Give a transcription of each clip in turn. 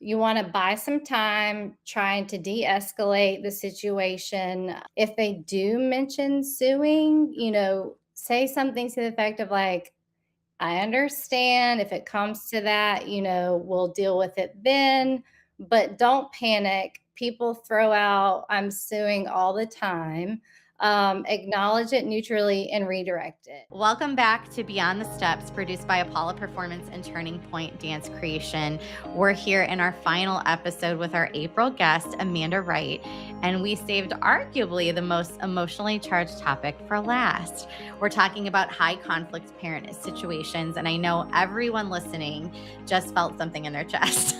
You want to buy some time trying to de-escalate the situation. If they do mention suing, say something to the effect of like, I understand if it comes to that, we'll deal with it then, but don't panic. People throw out, I'm suing all the time. Acknowledge it neutrally and redirect it. Welcome back to Beyond the Steps, produced by Apollo Performance and Turning Point Dance Creation. We're here in our final episode with our April guest, Amanda Wright, and we saved arguably the most emotionally charged topic for last. We're talking about high conflict parent situations, and I know everyone listening just felt something in their chest.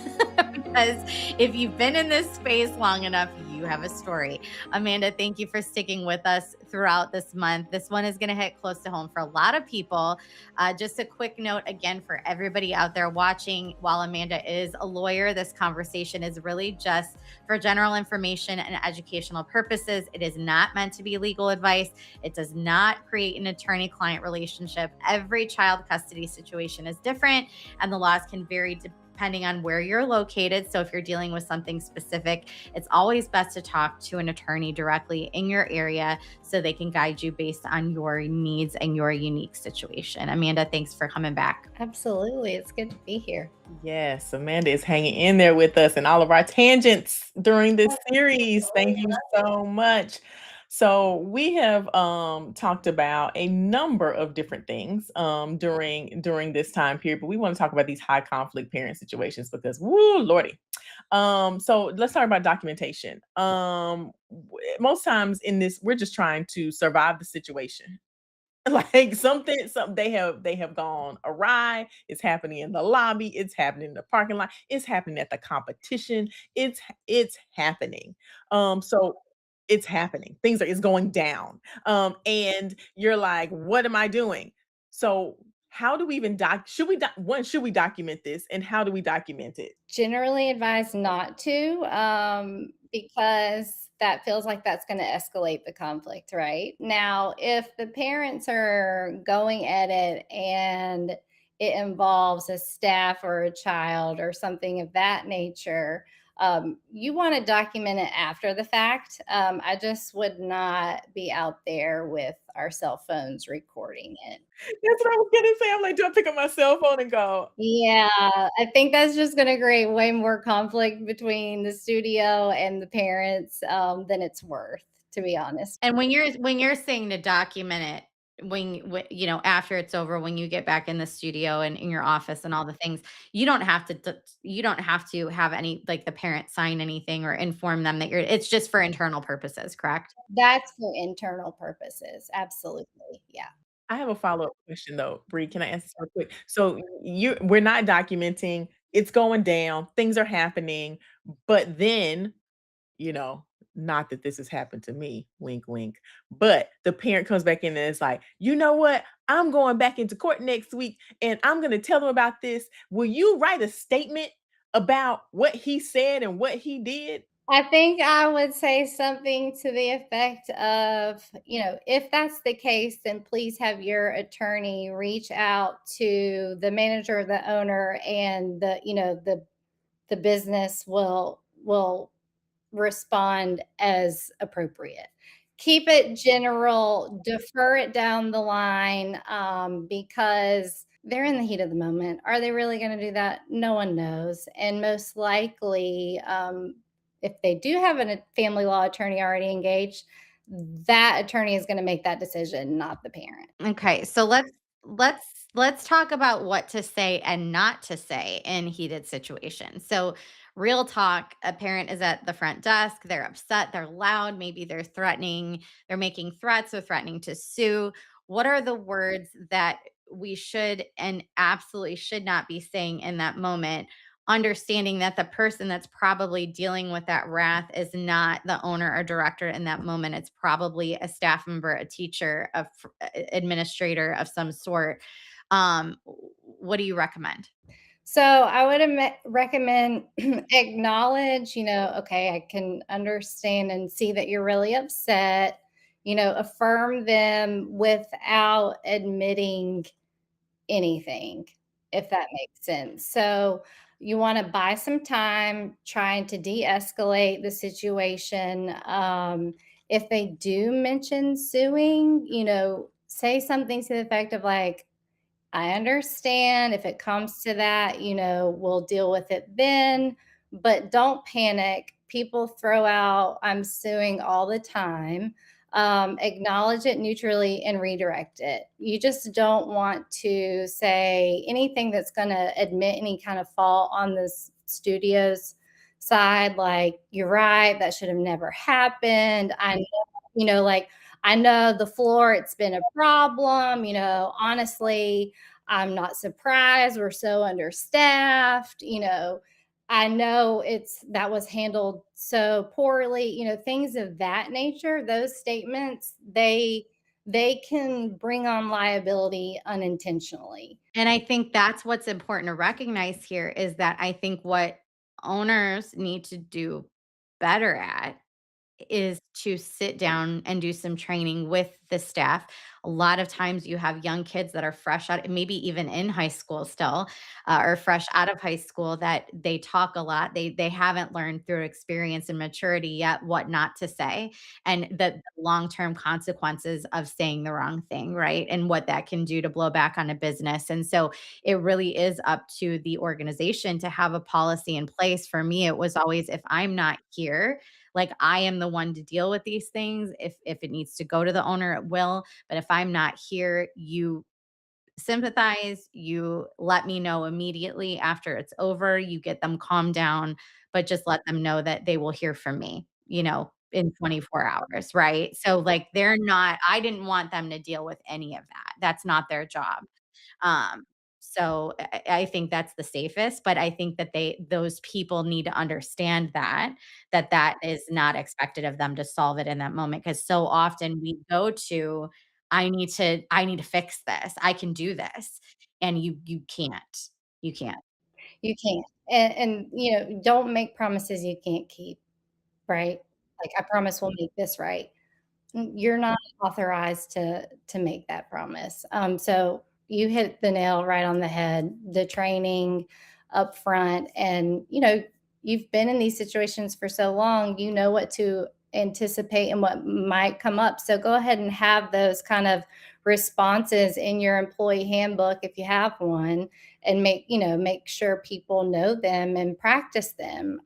Because if you've been in this space long enough, you have a story. Amanda, thank you for sticking with us throughout this month. This one is going to hit close to home for a lot of people. Just a quick note again for everybody out there watching, while Amanda is a lawyer, this conversation is really just for general information and educational purposes. It is not meant to be legal advice. It does not create an attorney-client relationship. Every child custody situation is different, and the laws can vary depending on where you're located. So if you're dealing with something specific, it's always best to talk to an attorney directly in your area so they can guide you based on your needs and your unique situation. Amanda, thanks for coming back. Absolutely. It's good to be here. Yes, Amanda is hanging in there with us and all of our tangents during this series. Thank you so much. So we have talked about a number of different things during this time period, but we want to talk about these high conflict parent situations because woo, Lordy. So let's talk about documentation. Most times in this, we're just trying to survive the situation. Like some they have gone awry. It's happening in the lobby, it's happening in the parking lot, it's happening at the competition, it's happening. So it's happening. It's going down. And you're like, what am I doing? So how do we even should we should we document this, and how do we document it? Generally advised not to, because that feels like that's going to escalate the conflict, right? Now, if the parents are going at it and it involves a staff or a child or something of that nature, you want to document it after the fact. I just would not be out there with our cell phones recording it. That's what I was gonna say. I'm like, do I pick up my cell phone and go, Yeah, I think that's just gonna create way more conflict between the studio and the parents, than it's worth, to be honest. And when you're saying to document it, after it's over, when you get back in the studio and in your office and all the things, you don't have to have any, like, the parent sign anything or inform them that it's just for internal purposes, correct? That's for internal purposes, absolutely, yeah. I have a follow-up question though, Bree. Can I ask this real quick? So we're not documenting, it's going down, things are happening, but then, you know, not that this has happened to me, wink, wink, but the parent comes back in and it's like, you know what? I'm going back into court next week and I'm going to tell them about this. Will you write a statement about what he said and what he did? I think I would say something to the effect of, if that's the case, then please have your attorney reach out to the manager or the owner, and the business will respond as appropriate. Keep it general, defer it down the line, because they're in the heat of the moment. Are they really going to do that? No one knows. And most likely, if they do have a family law attorney already engaged, that attorney is going to make that decision, not the parent. Okay, so let's talk about what to say and not to say in heated situations. So, real talk, a parent is at the front desk, they're upset, they're loud, maybe they're threatening, they're making threats or threatening to sue. What are the words that we should and absolutely should not be saying in that moment? Understanding that the person that's probably dealing with that wrath is not the owner or director in that moment. It's probably a staff member, a teacher, administrator of some sort. What do you recommend? So I would recommend acknowledge, okay, I can understand and see that you're really upset, affirm them without admitting anything, if that makes sense. So, you want to buy some time trying to de-escalate the situation. If they do mention suing, say something to the effect of like, I understand if it comes to that, we'll deal with it then, but don't panic. People throw out, I'm suing all the time. Acknowledge it neutrally and redirect it. You just don't want to say anything that's going to admit any kind of fault on this studio's side. Like, you're right, that should have never happened. Like, I know the floor, it's been a problem. Honestly, I'm not surprised. We're so understaffed. I know that was handled so poorly, things of that nature. Those statements, they can bring on liability unintentionally. And I think that's what's important to recognize here is that I think what owners need to do better at is to sit down and do some training with the staff. A lot of times you have young kids that are fresh out, maybe even in high school still, or fresh out of high school that they talk a lot. They haven't learned through experience and maturity yet what not to say and the long-term consequences of saying the wrong thing, right? And what that can do to blow back on a business. And so it really is up to the organization to have a policy in place. For me, it was always if I'm not here, like I am the one to deal with these things. If it needs to go to the owner, it will. But if I'm not here, you sympathize, you let me know immediately after it's over, you get them calmed down, but just let them know that they will hear from me, in 24 hours, right? So like I didn't want them to deal with any of that. That's not their job. Um, so I think that's the safest, but I think that those people need to understand that is not expected of them to solve it in that moment. Because so often we go to, I need to fix this. I can do this. And you can't. You can't. You can't. And don't make promises you can't keep, right? Like, I promise we'll make this right. You're not authorized to make that promise. So you hit the nail right on the head. The training up front, and you've been in these situations for so long, you know what to anticipate and what might come up. So go ahead and have those kind of responses in your employee handbook if you have one, and make sure people know them and practice them.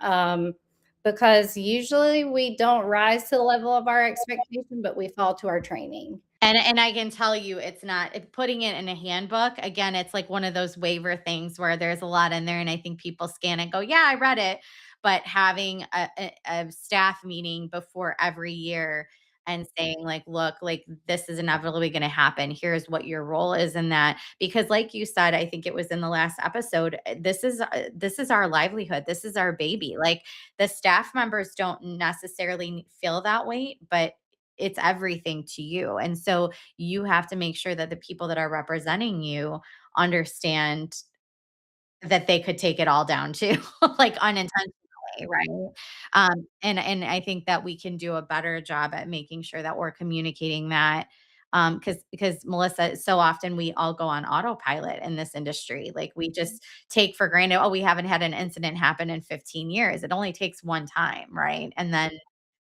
Because usually we don't rise to the level of our expectation, but we fall to our training. And I can tell you it's not putting it in a handbook, again, it's like one of those waiver things where there's a lot in there, and I think people scan and go, "Yeah, I read it." But having a staff meeting before every year and saying like, "Look, like this is inevitably gonna happen. Here's what your role is in that." Because like you said, I think it was in the last episode, this is our livelihood. This is our baby. Like the staff members don't necessarily feel that way, but it's everything to you. And so you have to make sure that the people that are representing you understand that they could take it all down too, like unintentionally, right? And I think that we can do a better job at making sure that we're communicating that. Because Melissa, so often we all go on autopilot in this industry. Like we just take for granted, oh, we haven't had an incident happen in 15 years. It only takes one time, right? And then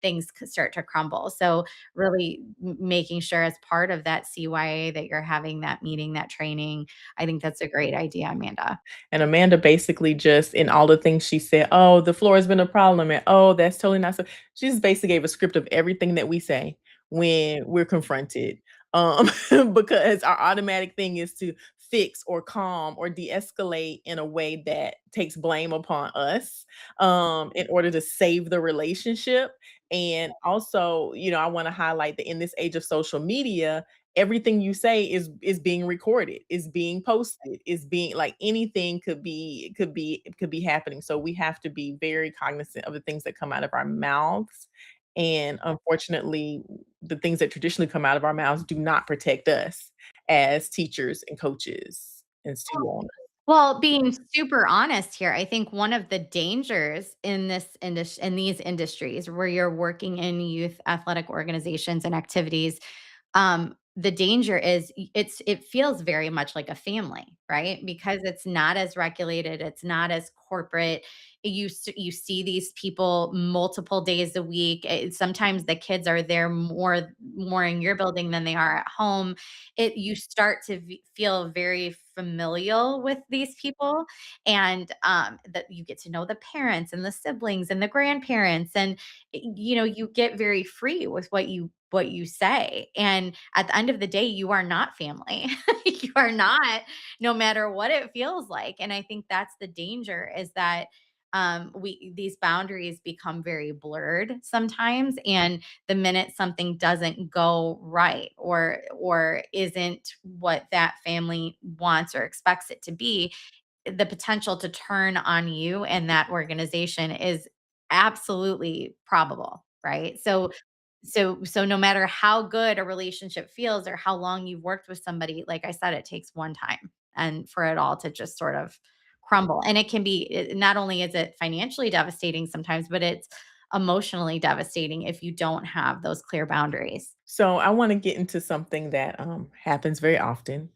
things start to crumble. So really making sure as part of that CYA that you're having that meeting, that training, I think that's a great idea, Amanda. And Amanda basically just in all the things she said, "Oh, the floor has been a problem," and, "Oh, that's totally not so." She just basically gave a script of everything that we say when we're confronted. Um, because our automatic thing is to fix or calm or de-escalate in a way that takes blame upon us, in order to save the relationship. And also, I want to highlight that in this age of social media, everything you say is being recorded, is being posted, is being like anything could be happening. So we have to be very cognizant of the things that come out of our mouths. And unfortunately, the things that traditionally come out of our mouths do not protect us as teachers and coaches and studio owners. Well, being super honest here, I think one of the dangers in these industries where you're working in youth athletic organizations and activities, the danger is it feels very much like a family, right? Because it's not as regulated, it's not as corporate. You see these people multiple days a week. Sometimes the kids are there more in your building than they are at home. You start to feel very familial with these people, and that you get to know the parents and the siblings and the grandparents, and you get very free with what you say. And at the end of the day, you are not family. You are not, no matter what it feels like. And I think that's the danger, is that we these boundaries become very blurred sometimes, and the minute something doesn't go right, or isn't what that family wants or expects it to be, the potential to turn on you and that organization is absolutely probable, right? So no matter how good a relationship feels or how long you've worked with somebody, like I said, it takes one time and for it all to just sort of crumble. And it can be, not only is it financially devastating sometimes, but it's emotionally devastating if you don't have those clear boundaries. So I want to get into something that happens very often: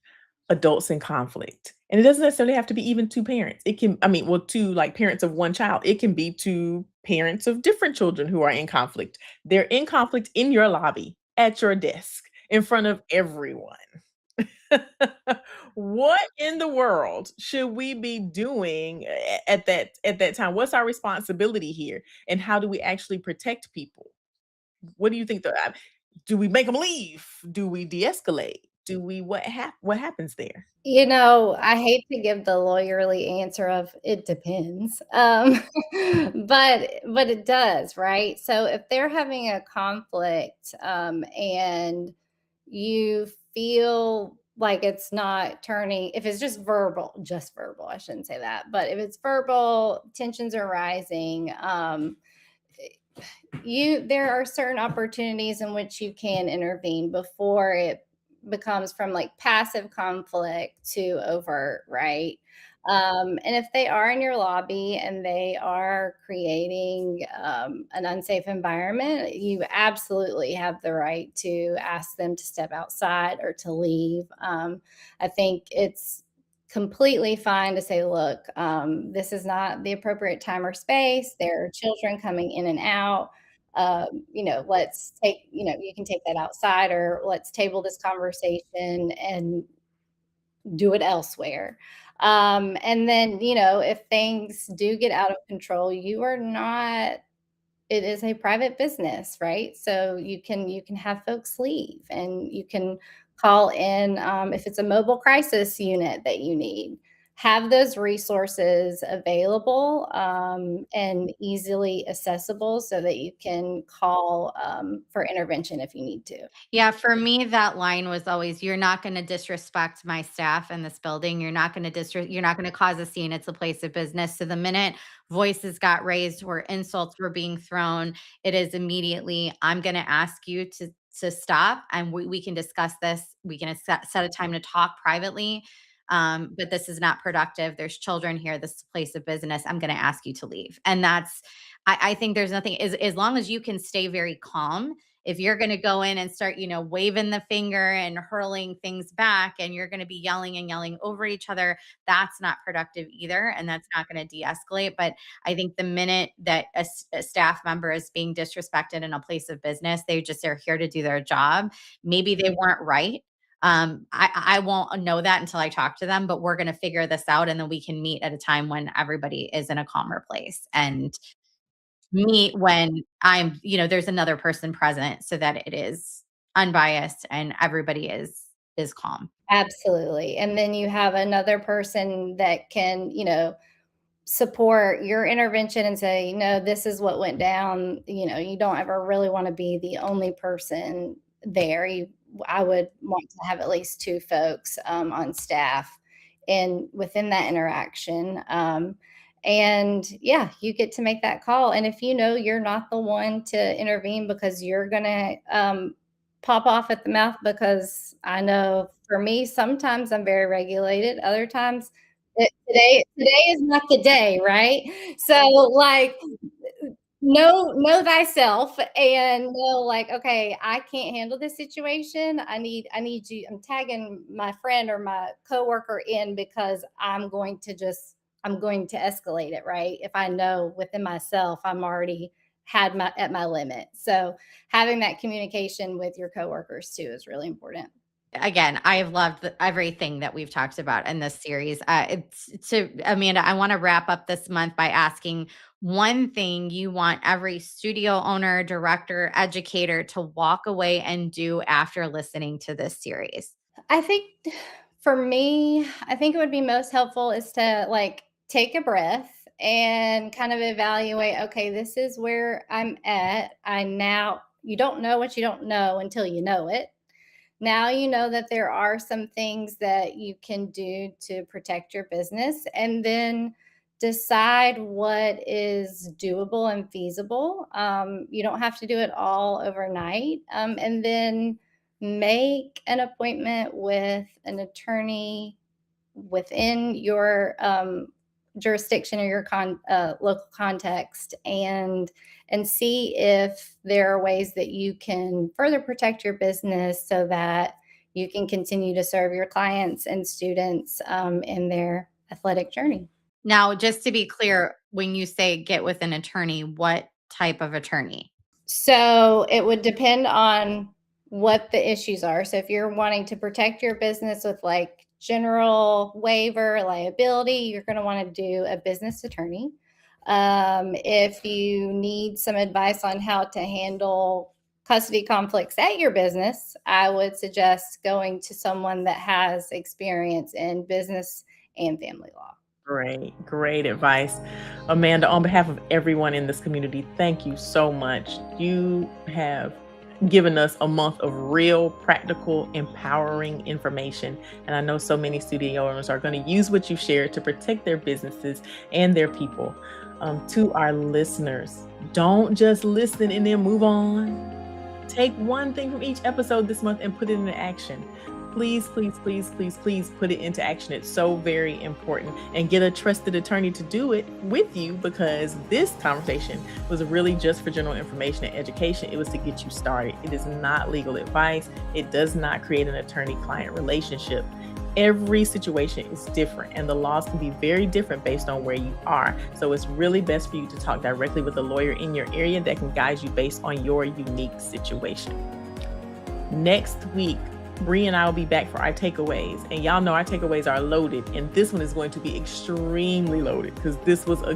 adults in conflict. And it doesn't necessarily have to be even two parents. It can, I mean, well, two like parents of one child. It can be two parents of different children who are in conflict. They're in conflict in your lobby, at your desk, in front of everyone. What in the world should we be doing at that time? What's our responsibility here? And how do we actually protect people? What do you think do we make them leave? Do we de-escalate? Do we what happens there? I hate to give the lawyerly answer of it depends. But it does, right? So if they're having a conflict, and you feel like it's not turning, if it's just verbal, I shouldn't say that, but if it's verbal, tensions are rising, there are certain opportunities in which you can intervene before it becomes from like passive conflict to overt, right? And if they are in your lobby and they are creating an unsafe environment, you absolutely have the right to ask them to step outside or to leave. I think it's completely fine to say, look, this is not the appropriate time or space. There are children coming in and out. Let's take, you can take that outside, or let's table this conversation and do it elsewhere. And then, if things do get out of control, you are not, it is a private business, right? So you can have folks leave, and you can call in, if it's a mobile crisis unit that you need, have those resources available, and easily accessible so that you can call, for intervention if you need to. Yeah, for me, that line was always, "You're not gonna disrespect my staff in this building. You're not gonna cause a scene. It's a place of business." So the minute voices got raised or insults were being thrown, it is immediately, "I'm gonna ask you to stop, and we can discuss this. We can set a time to talk privately, but this is not productive. There's children here. This is a place of business. I'm gonna ask you to leave." And I think there's nothing, as long as you can stay very calm. If you're going to go in and start, waving the finger and hurling things back, and you're going to be yelling and yelling over each other, that's not productive either. And that's not going to de escalate. But I think the minute that a staff member is being disrespected in a place of business, they're here to do their job. Maybe they weren't right. I won't know that until I talk to them, but we're going to figure this out. And then we can meet at a time when everybody is in a calmer place, and meet when there's another person present, so that it is unbiased and everybody is calm. Absolutely. And then you have another person that can, support your intervention and say, no, this is what went down. You don't ever really want to be the only person there. I would want to have at least two folks, on staff and within that interaction. And yeah, you get to make that call. And if you're not the one to intervene because you're going to pop off at the mouth, because I know for me, sometimes I'm very regulated, other times today is not the day, right? So, like, know thyself and know like, okay, I can't handle this situation. I need you. I'm tagging my friend or my coworker in because I'm going to escalate it, right? If I know within myself I'm already had my at my limit. So having that communication with your coworkers too is really important. Again, I have loved everything that we've talked about in this series. It's to Amanda, I want to wrap up this month by asking one thing you want every studio owner, director, educator to walk away and do after listening to this series. I think for me, I think it would be most helpful is to like take a breath and kind of evaluate, okay, this is where I'm at. You don't know what you don't know until you know it. Now you know that there are some things that you can do to protect your business, and then decide what is doable and feasible. You don't have to do it all overnight. And then make an appointment with an attorney within your jurisdiction or your local context, and see if there are ways that you can further protect your business so that you can continue to serve your clients and students in their athletic journey. Now, just to be clear, when you say get with an attorney, what type of attorney? So it would depend on what the issues are. So if you're wanting to protect your business with like general waiver liability, you're going to want to do a business attorney. If you need some advice on how to handle custody conflicts at your business, I would suggest going to someone that has experience in business and family law. Great advice. Amanda, on behalf of everyone in this community, thank you so much. You have given us a month of real, practical, empowering information. And I know so many studio owners are going to use what you shared to protect their businesses and their people. To our listeners, don't just listen and then move on. Take one thing from each episode this month and put it into action. Please, please, please, please, please put it into action. It's so very important. And get a trusted attorney to do it with you, because this conversation was really just for general information and education. It was to get you started. It is not legal advice. It does not create an attorney-client relationship. Every situation is different, and the laws can be very different based on where you are. So it's really best for you to talk directly with a lawyer in your area that can guide you based on your unique situation. Next week, Bree and I will be back for our takeaways, and y'all know our takeaways are loaded, and this one is going to be extremely loaded because this was a